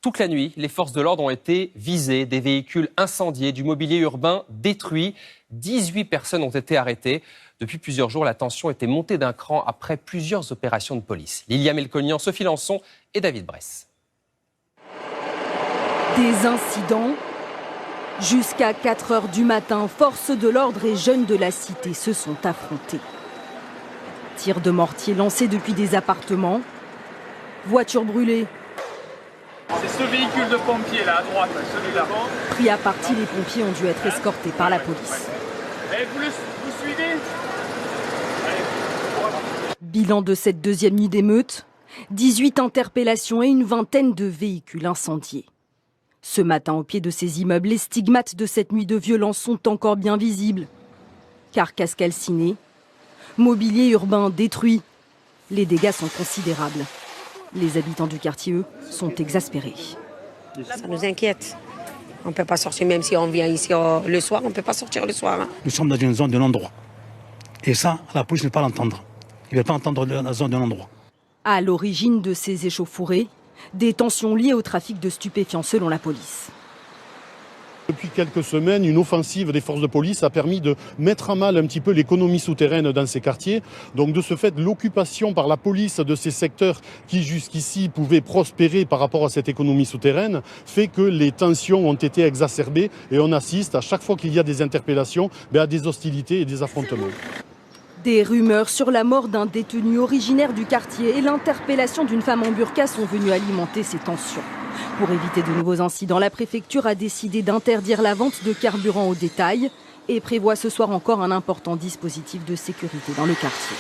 Toute la nuit, les forces de l'ordre ont été visées, des véhicules incendiés, du mobilier urbain détruit. 18 personnes ont été arrêtées. Depuis plusieurs jours, la tension était montée d'un cran après plusieurs opérations de police. Lilia Melconian, Sophie Lançon et David Bress. Des incidents. Jusqu'à 4 heures du matin, forces de l'ordre et jeunes de la cité se sont affrontés. Tirs de mortier lancés depuis des appartements. Voitures brûlées. C'est ce véhicule de pompiers là à droite, celui-là. Pris à partie, les pompiers ont dû être escortés par la police. Vous suivez? Bilan de cette deuxième nuit d'émeute, 18 interpellations et une vingtaine de véhicules incendiés. Ce matin, au pied de ces immeubles, les stigmates de cette nuit de violence sont encore bien visibles. Carcasses calcinées, mobilier urbain détruit. Les dégâts sont considérables. Les habitants du quartier, eux, sont exaspérés. Ça nous inquiète. On ne peut pas sortir, même si on vient ici le soir, on ne peut pas sortir le soir. Hein. Nous sommes dans une zone de non-droit. Et ça, la police ne veut pas l'entendre. Ils ne veulent pas entendre la zone de non-droit. À l'origine de ces échauffourées, des tensions liées au trafic de stupéfiants selon la police. Depuis quelques semaines, une offensive des forces de police a permis de mettre à mal un petit peu l'économie souterraine dans ces quartiers. Donc de ce fait, l'occupation par la police de ces secteurs qui jusqu'ici pouvaient prospérer par rapport à cette économie souterraine fait que les tensions ont été exacerbées et on assiste à chaque fois qu'il y a des interpellations à des hostilités et des affrontements. Des rumeurs sur la mort d'un détenu originaire du quartier et l'interpellation d'une femme en burqa sont venues alimenter ces tensions. Pour éviter de nouveaux incidents, la préfecture a décidé d'interdire la vente de carburant au détail et prévoit ce soir encore un important dispositif de sécurité dans le quartier.